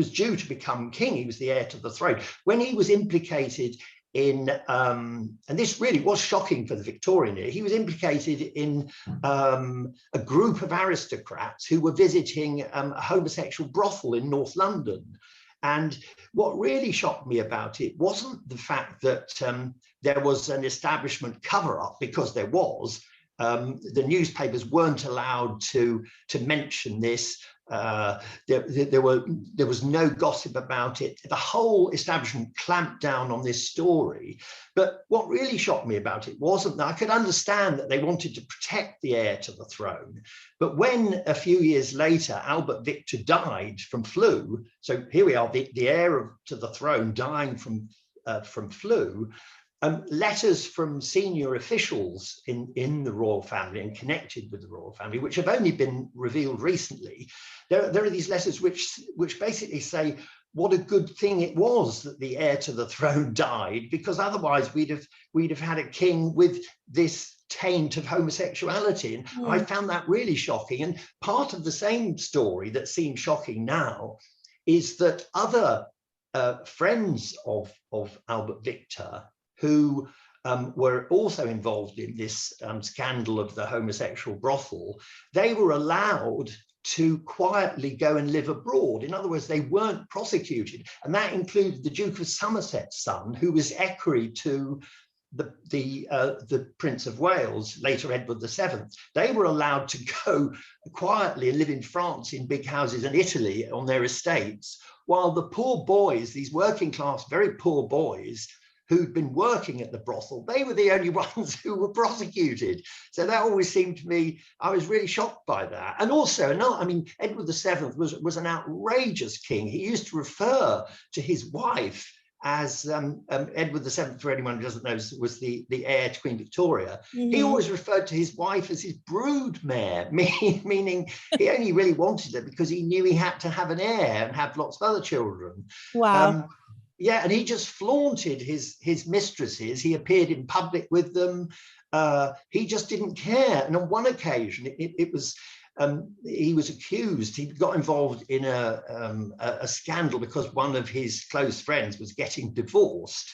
due to become king, he was the heir to the throne, when he was implicated in, and this really was shocking for the Victorian era, he was implicated in a group of aristocrats who were visiting a homosexual brothel in North London. And what really shocked me about it wasn't the fact that there was an establishment cover-up, because there was. The newspapers weren't allowed to mention this. There was no gossip about it. The whole establishment clamped down on this story. But what really shocked me about it wasn't that I could understand that they wanted to protect the heir to the throne. But when a few years later, Albert Victor died from flu, so here we are, the heir to the throne dying from flu, letters from senior officials in the royal family and connected with the royal family, which have only been revealed recently. There are these letters which basically say, what a good thing it was that the heir to the throne died, because otherwise we'd have had a king with this taint of homosexuality. And I found that really shocking. And part of the same story that seems shocking now is that other friends of Albert Victor, who were also involved in this scandal of the homosexual brothel, they were allowed to quietly go and live abroad. In other words, they weren't prosecuted. And that included the Duke of Somerset's son, who was equerry to the Prince of Wales, later Edward VII. They were allowed to go quietly and live in France in big houses and Italy on their estates, while the poor boys, these working class, very poor boys, who'd been working at the brothel, they were the only ones who were prosecuted. So that always seemed to me, I was really shocked by that. And also, I mean, Edward VII was an outrageous king. He used to refer to his wife as Edward VII, for anyone who doesn't know, was the heir to Queen Victoria. He always referred to his wife as his brood mare, meaning he only really wanted her because he knew he had to have an heir and have lots of other children. Wow. Yeah, and he just flaunted his mistresses. He appeared in public with them. He just didn't care. And on one occasion, it was he was accused. He got involved in a scandal because one of his close friends was getting divorced.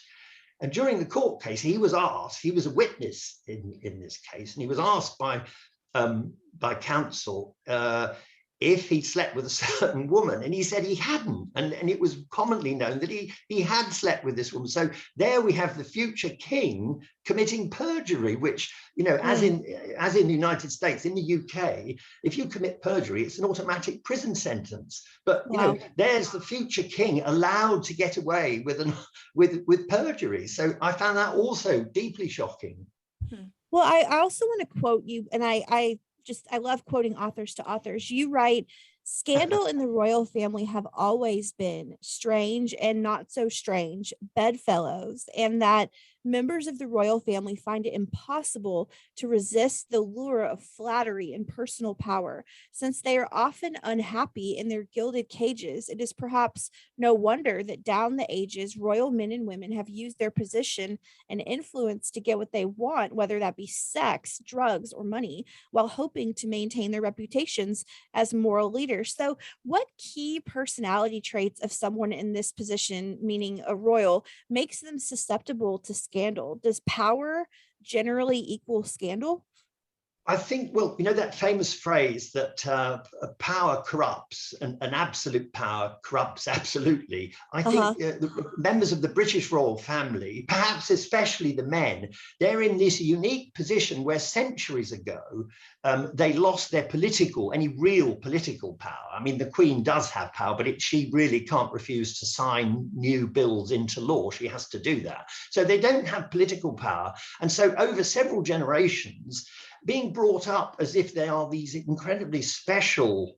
And during the court case, he was asked. He was a witness in this case, and he was asked by counsel if he slept with a certain woman, and he said he hadn't, and it was commonly known that he had slept with this woman. So there we have the future king committing perjury, which, you know, as in the United States, in the UK, if you commit perjury, it's an automatic prison sentence. But you know, there's the future king allowed to get away with perjury. So I found that also deeply shocking. Well, I also want to quote you, and I love quoting authors to authors. You write, "Scandal in the royal family have always been strange and not so strange bedfellows, and that members of the royal family find it impossible to resist the lure of flattery and personal power. Since they are often unhappy in their gilded cages, it is perhaps no wonder that down the ages, royal men and women have used their position and influence to get what they want, whether that be sex, drugs, or money, while hoping to maintain their reputations as moral leaders." So what key personality traits of someone in this position, meaning a royal, makes them susceptible to scandal? Does power generally equal scandal? I think, well, you know that famous phrase that power corrupts, and absolute power corrupts absolutely. I think the members of the British royal family, perhaps especially the men, they're in this unique position where centuries ago they lost their any real political power. I mean, the Queen does have power, but she really can't refuse to sign new bills into law. She has to do that. So they don't have political power. And so over several generations, being brought up as if they are these incredibly special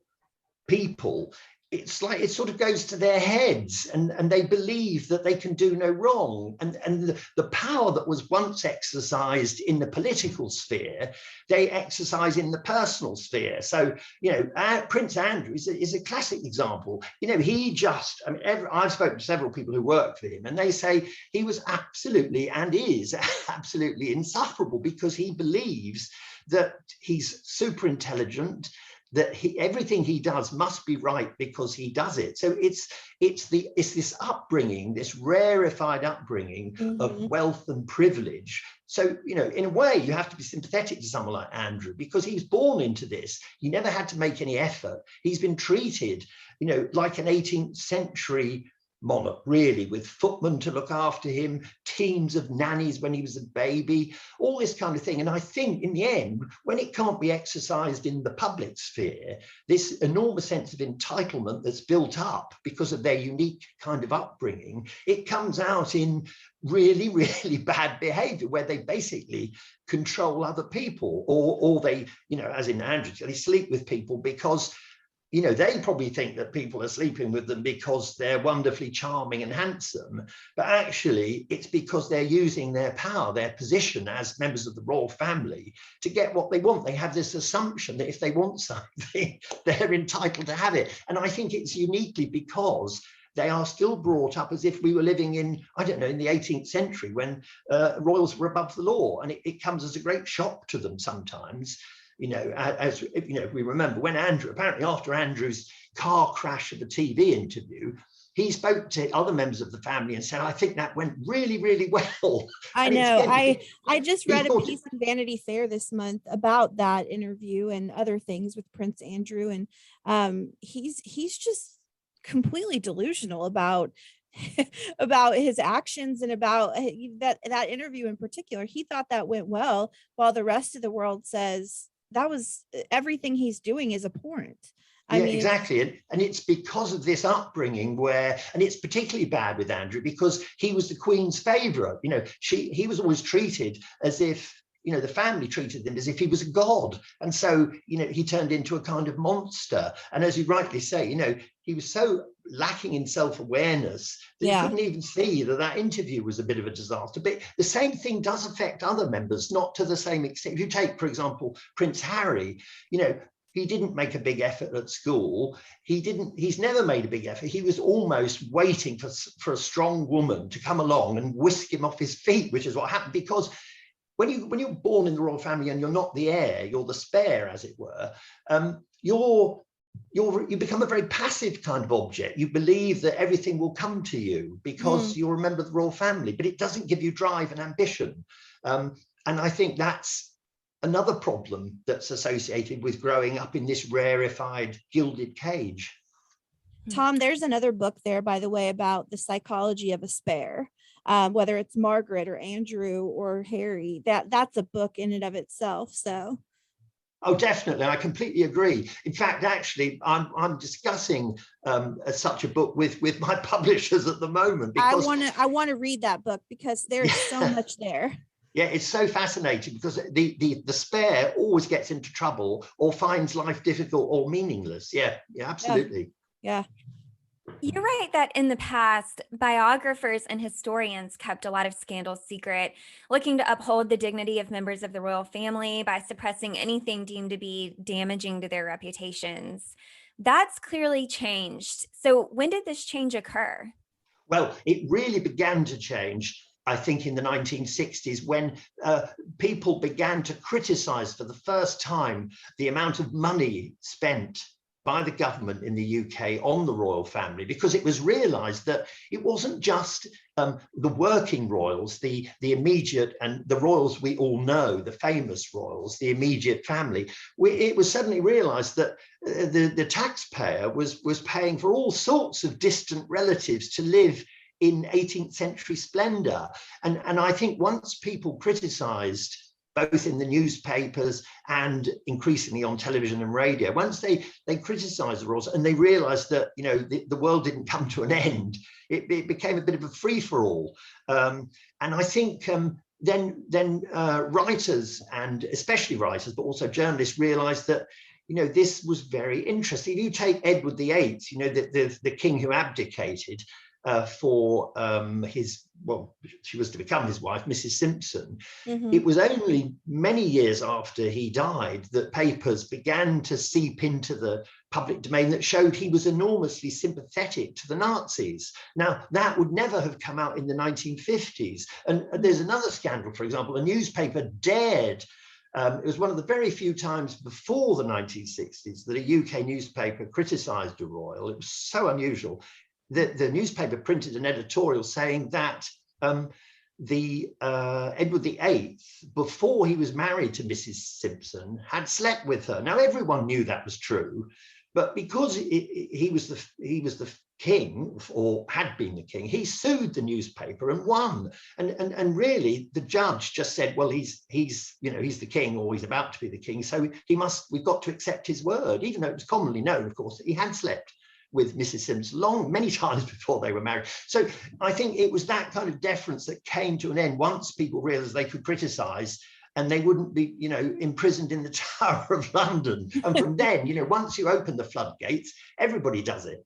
people, it's like it sort of goes to their heads, and they believe that they can do no wrong. And the power that was once exercised in the political sphere, they exercise in the personal sphere. So, you know, Prince Andrew is a classic example. You know, I've spoken to several people who work for him, and they say he was absolutely and is absolutely insufferable because he believes that he's super intelligent, that everything he does must be right because he does it. So it's this upbringing, this rarefied upbringing of wealth and privilege. So, you know, in a way, you have to be sympathetic to someone like Andrew because he's born into this. He never had to make any effort. He's been treated, you know, like an 18th century monarch, really, with footmen to look after him, teams of nannies when he was a baby, all this kind of thing. And I think in the end, when it can't be exercised in the public sphere, this enormous sense of entitlement that's built up because of their unique kind of upbringing, it comes out in really, really bad behavior where they basically control other people, or they, you know, as in Andrew, they sleep with people because, you know, they probably think that people are sleeping with them because they're wonderfully charming and handsome, but actually it's because they're using their power, their position as members of the royal family to get what they want. They have this assumption that if they want something, they're entitled to have it. And I think it's uniquely because they are still brought up as if we were living in, I don't know, in the 18th century when royals were above the law. And it comes as a great shock to them sometimes. As you know, we remember when Andrew, apparently after Andrew's car crash of the TV interview, he spoke to other members of the family and said, I think that went really, really well. I know. I just read a piece in Vanity Fair this month about that interview and other things with Prince Andrew. And he's just completely delusional about about his actions and about that interview in particular. He thought that went well, while the rest of the world says that was everything he's doing is abhorrent. I mean, exactly. And it's because of this upbringing and it's particularly bad with Andrew because he was the Queen's favourite. He was always treated as if, the family treated him as if he was a god. And so, he turned into a kind of monster. And as you rightly say, he was so lacking in self-awareness that he couldn't even see that interview was a bit of a disaster. But the same thing does affect other members, not to the same extent. If you take, for example, Prince Harry, he didn't make a big effort at school. He's never made a big effort. He was almost waiting for a strong woman to come along and whisk him off his feet, which is what happened. Because when you're born in the royal family and you're not the heir, you're the spare, as it were, you become a very passive kind of object. You believe that everything will come to you because you're a member of the royal family, but it doesn't give you drive and ambition. And I think that's another problem that's associated with growing up in this rarefied, gilded cage. Tom, there's another book there, by the way, about the psychology of a spare, whether it's Margaret or Andrew or Harry. That's a book in and of itself. So. Oh, definitely. I completely agree. In fact, actually, I'm discussing such a book with my publishers at the moment. Because I want to read that book because there's so much there. Yeah, it's so fascinating because the spare always gets into trouble or finds life difficult or meaningless. Yeah, absolutely. Yeah. You're right that in the past, biographers and historians kept a lot of scandals secret, looking to uphold the dignity of members of the royal family by suppressing anything deemed to be damaging to their reputations. That's clearly changed. So when did this change occur? Well, it really began to change, I think, in the 1960s when people began to criticize for the first time the amount of money spent by the government in the UK on the royal family, because it was realized that it wasn't just the working royals, the immediate, and the royals we all know, the famous royals, the immediate family. It was suddenly realized that the taxpayer was paying for all sorts of distant relatives to live in 18th century splendor. And I think once people criticized, both in the newspapers and increasingly on television and radio, once they criticized the royals and they realized that the world didn't come to an end, it became a bit of a free-for-all. And I think then writers, and especially writers, but also journalists, realized that this was very interesting. If you take Edward VIII, the king who abdicated, for she was to become his wife, Mrs. Simpson. It was only many years after he died that papers began to seep into the public domain that showed he was enormously sympathetic to the Nazis. Now, that would never have come out in the 1950s. And there's another scandal, for example, a newspaper dared. It was one of the very few times before the 1960s that a UK newspaper criticized a royal. It was so unusual. The newspaper printed an editorial saying that Edward VIII, before he was married to Mrs. Simpson, had slept with her. Now everyone knew that was true, but because he was the king, or had been the king, he sued the newspaper and won. And really, the judge just said, well, he's the king, or he's about to be the king, so we've got to accept his word, even though it was commonly known, of course, that he had slept with Mrs. Simpson many times before they were married. So I think it was that kind of deference that came to an end once people realized they could criticize and they wouldn't be, imprisoned in the Tower of London. And from then, once you open the floodgates, everybody does it.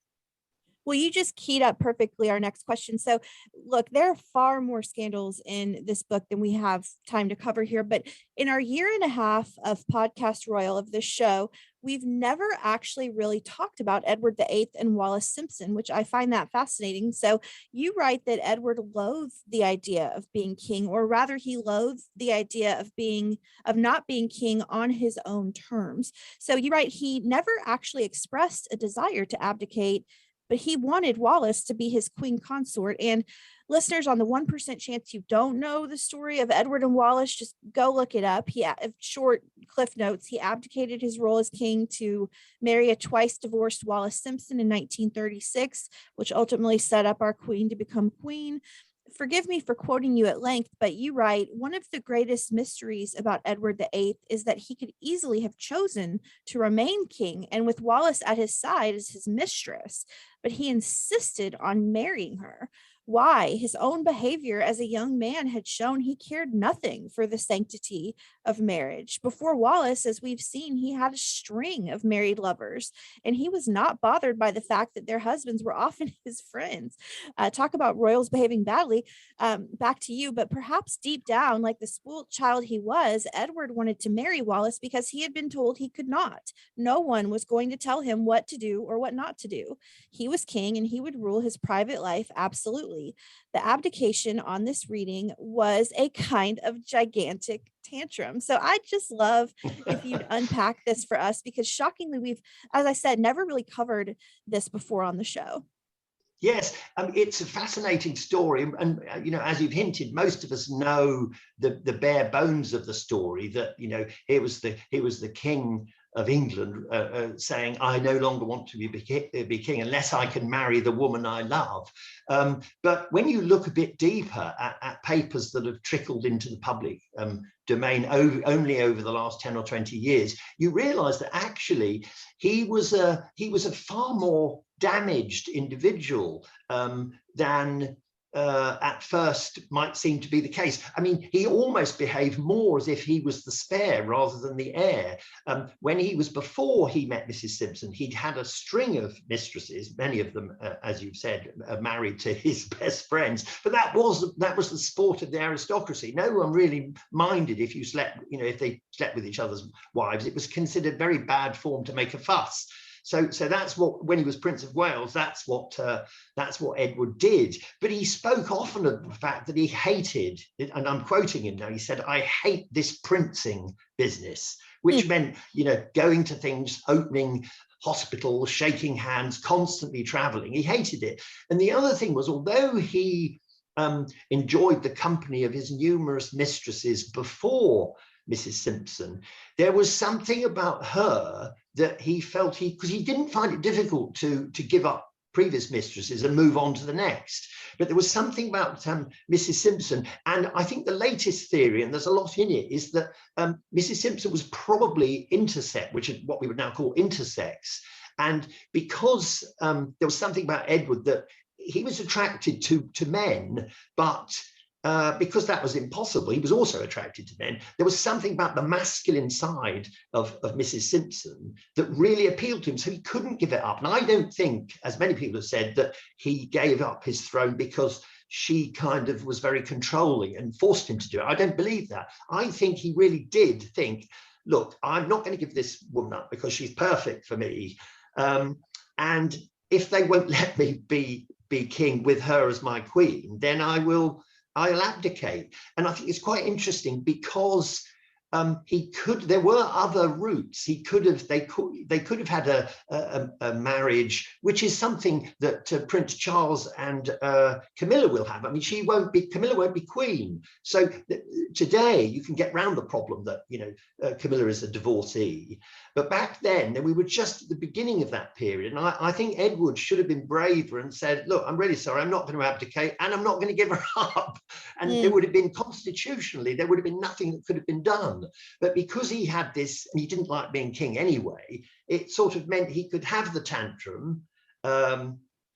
Well, you just keyed up perfectly our next question. So look, there are far more scandals in this book than we have time to cover here. But in our year and a half of Podcast Royal, of this show, we've never actually really talked about Edward VIII and Wallis Simpson, which I find that fascinating. So you write that Edward loathed the idea of being king, or rather he loathed the idea of not being king on his own terms. So you write he never actually expressed a desire to abdicate, but he wanted Wallis to be his queen consort. And listeners, on the 1% chance you don't know the story of Edward and Wallis, just go look it up. Short cliff notes, he abdicated his role as king to marry a twice divorced Wallis Simpson in 1936, which ultimately set up our queen to become queen. Forgive me for quoting you at length, but you write, one of the greatest mysteries about Edward VIII is that he could easily have chosen to remain king and with Wallis at his side as his mistress, but he insisted on marrying her. Why? His own behavior as a young man had shown he cared nothing for the sanctity of marriage. Before Wallis, as we've seen, he had a string of married lovers, and he was not bothered by the fact that their husbands were often his friends. Talk about royals behaving badly. Back to you, but perhaps deep down, like the spoiled child he was, Edward wanted to marry Wallis because he had been told he could not. No one was going to tell him what to do or what not to do. He was king and he would rule his private life absolutely. The abdication on this reading was a kind of gigantic tantrum. So I just love if you'd unpack this for us, because shockingly, we've, as I said, never really covered this before on the show. Yes, it's a fascinating story, and as you've hinted, most of us know the bare bones of the story. That he was the king of England saying, "I no longer want to be king unless I can marry the woman I love." But when you look a bit deeper at papers that have trickled into the public domain only over the last 10 or 20 years, you realise that actually he was a far more damaged individual than at first might seem to be the case. I mean, he almost behaved more as if he was the spare rather than the heir. Before he met Mrs. Simpson, he'd had a string of mistresses, many of them, as you've said, married to his best friends. But that was the sport of the aristocracy. No one really minded if you slept, if they slept with each other's wives. It was considered very bad form to make a fuss. So that's what, when he was Prince of Wales, that's what Edward did. But he spoke often of the fact that he hated, and I'm quoting him now, he said, "I hate this princing business," which meant, going to things, opening hospitals, shaking hands, constantly traveling. He hated it. And the other thing was, although he enjoyed the company of his numerous mistresses before Mrs. Simpson, there was something about her that he felt because he didn't find it difficult to give up previous mistresses and move on to the next. But there was something about Mrs. Simpson, and I think the latest theory, and there's a lot in it, is that Mrs. Simpson was probably intersex, which is what we would now call intersex. And because there was something about Edward that he was attracted to men, but because that was impossible, he was also attracted to men. There was something about the masculine side of Mrs. Simpson that really appealed to him, so he couldn't give it up. And I don't think, as many people have said, that he gave up his throne because she kind of was very controlling and forced him to do it. I don't believe that. I think he really did think, look, I'm not going to give this woman up because she's perfect for me. And if they won't let me be king with her as my queen, then I'll abdicate. And I think it's quite interesting because there were other routes. They could have had a marriage, which is something that Prince Charles and Camilla will have. I mean, Camilla won't be queen. So today you can get around the problem that Camilla is a divorcee. But back then we were just at the beginning of that period, and I think Edward should have been braver and said, "Look, I'm really sorry, I'm not going to abdicate, and I'm not going to give her up." And there would have been, constitutionally, there would have been nothing that could have been done. But because he had this, and he didn't like being king anyway, it sort of meant he could have the tantrum,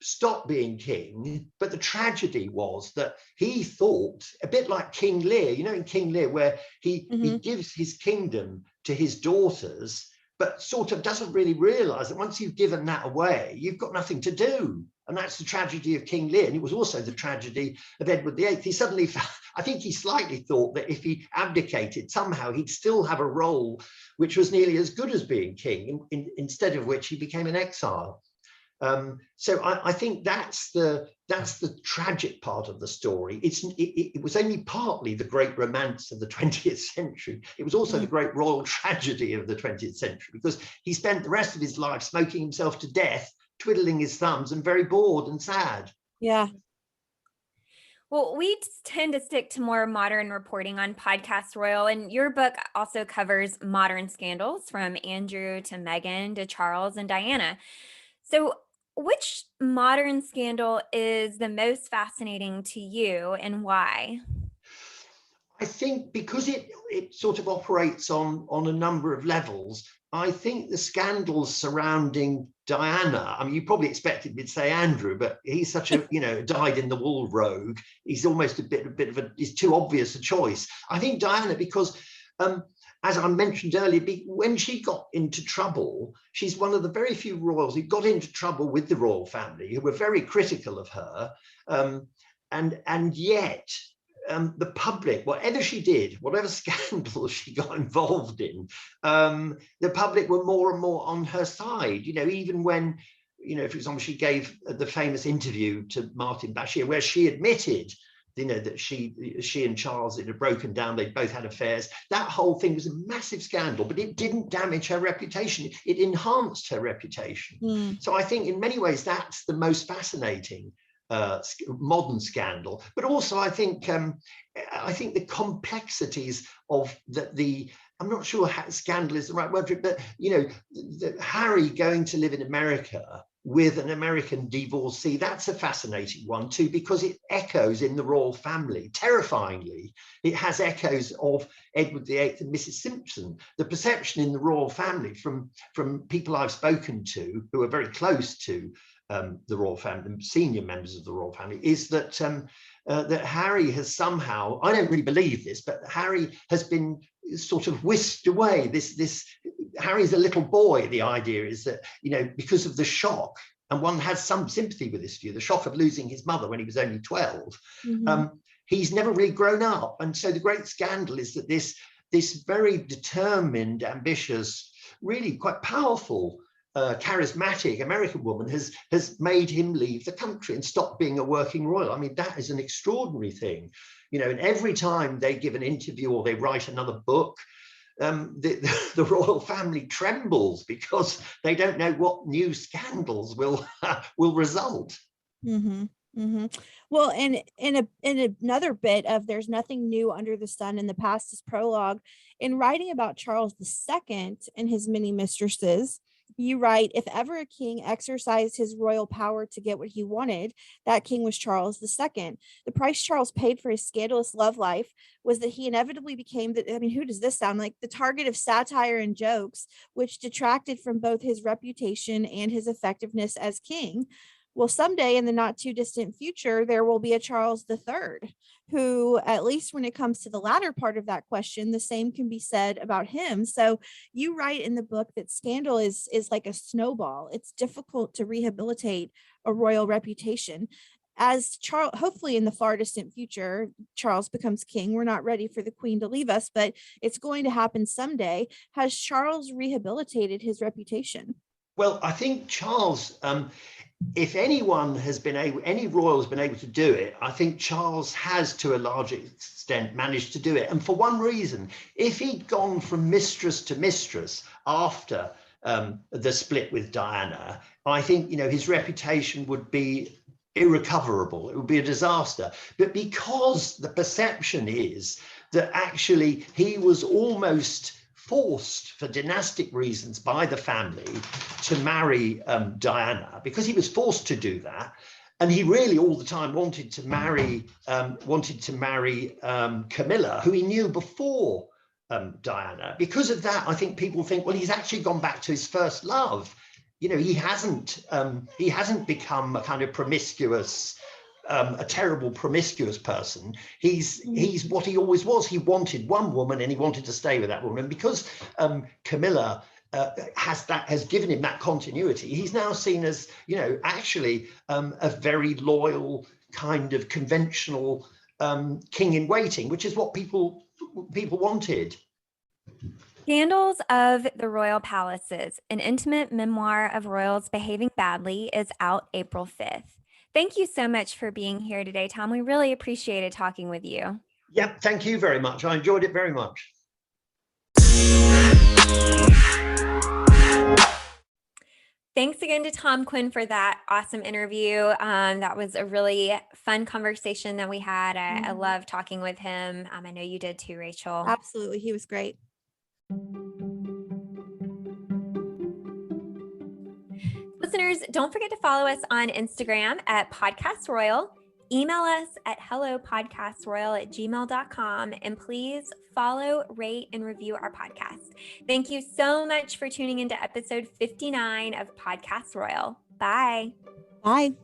stop being king. But the tragedy was that he thought, a bit like King Lear, in King Lear, where he gives his kingdom to his daughters, but sort of doesn't really realise that once you've given that away, you've got nothing to do. And that's the tragedy of King Lear. And it was also the tragedy of Edward VIII. He suddenly, I think he slightly thought that if he abdicated, somehow he'd still have a role which was nearly as good as being king, instead of which he became an exile. So I think that's the tragic part of the story. It was only partly the great romance of the 20th century. It was also the great royal tragedy of the 20th century, because he spent the rest of his life smoking himself to death, twiddling his thumbs, and very bored and sad. Yeah. Well, we tend to stick to more modern reporting on Podcast Royal, and your book also covers modern scandals from Andrew to Meghan to Charles and Diana. So which modern scandal is the most fascinating to you, and why? I think because it sort of operates on a number of levels. I think the scandals surrounding Diana, I mean, you probably expected me to say Andrew, but he's such a, dyed in the wool rogue. He's almost a bit of a, he's too obvious a choice. I think Diana, because as I mentioned earlier, when she got into trouble, she's one of the very few royals who got into trouble with the royal family, who were very critical of her. And yet, the public, whatever she did, whatever scandal she got involved in, the public were more and more on her side. Even when, for example, she gave the famous interview to Martin Bashir, where she admitted, that she and Charles had broken down, they both had affairs. That whole thing was a massive scandal, but it didn't damage her reputation. It enhanced her reputation. So I think in many ways that's the most fascinating modern scandal. But also I think the complexities of the I'm not sure how scandal is the right word for it, but Harry going to live in America with an American divorcee, that's a fascinating one too, because it echoes in the royal family. Terrifyingly, it has echoes of Edward VIII and Mrs. Simpson. The perception in the royal family from people I've spoken to who are very close to the royal family, senior members of the royal family, is that that Harry has somehow, I don't really believe this, but Harry has been sort of whisked away. This Harry's a little boy. The idea is that, because of the shock, and one has some sympathy with this view, the shock of losing his mother when he was only 12, he's never really grown up. And so the great scandal is that this very determined, ambitious, really quite powerful, charismatic American woman has made him leave the country and stop being a working royal. I mean, that is an extraordinary thing. And every time they give an interview or they write another book, the royal family trembles because they don't know what new scandals will result. Well, and in another bit of There's Nothing New Under the Sun in the Past is prologue, in writing about Charles II and his many mistresses, you write, if ever a king exercised his royal power to get what he wanted, that king was Charles II. The price Charles paid for his scandalous love life was that he inevitably became who does this sound like? The target of satire and jokes, which detracted from both his reputation and his effectiveness as king. Well, someday in the not too distant future, there will be a Charles III who, at least when it comes to the latter part of that question, the same can be said about him. So you write in the book that scandal is like a snowball. It's difficult to rehabilitate a royal reputation. As Charles, hopefully in the far distant future, Charles becomes king. We're not ready for the queen to leave us, but it's going to happen someday. Has Charles rehabilitated his reputation? Well, I think Charles, if any royal has been able to do it, I think Charles has to a large extent managed to do it. And for one reason, if he'd gone from mistress to mistress after the split with Diana, I think, his reputation would be irrecoverable. It would be a disaster. But because the perception is that actually he was almost forced for dynastic reasons by the family to marry Diana, because he was forced to do that, and he really all the time wanted to marry Camilla, who he knew before Diana. Because of that, I think people think, well, he's actually gone back to his first love. He hasn't become a kind of promiscuous, a terrible promiscuous person. He's what he always was. He wanted one woman and he wanted to stay with that woman. And because Camilla has given him that continuity. He's now seen as, actually a very loyal, kind of conventional king in waiting, which is what people wanted. Scandals of the Royal Palaces, an intimate memoir of royals behaving badly, is out April 5th. Thank you so much for being here today, Tom. We really appreciated talking with you. Yep, thank you very much. I enjoyed it very much. Thanks again to Tom Quinn for that awesome interview. That was a really fun conversation that we had. I love talking with him. I know you did too, Rachel. Absolutely. He was great. Listeners, don't forget to follow us on Instagram at Podcast Royal. Email us at hellopodcastroyal@gmail.com, and please follow, rate, and review our podcast. Thank you so much for tuning into episode 59 of Podcast Royal. Bye. Bye.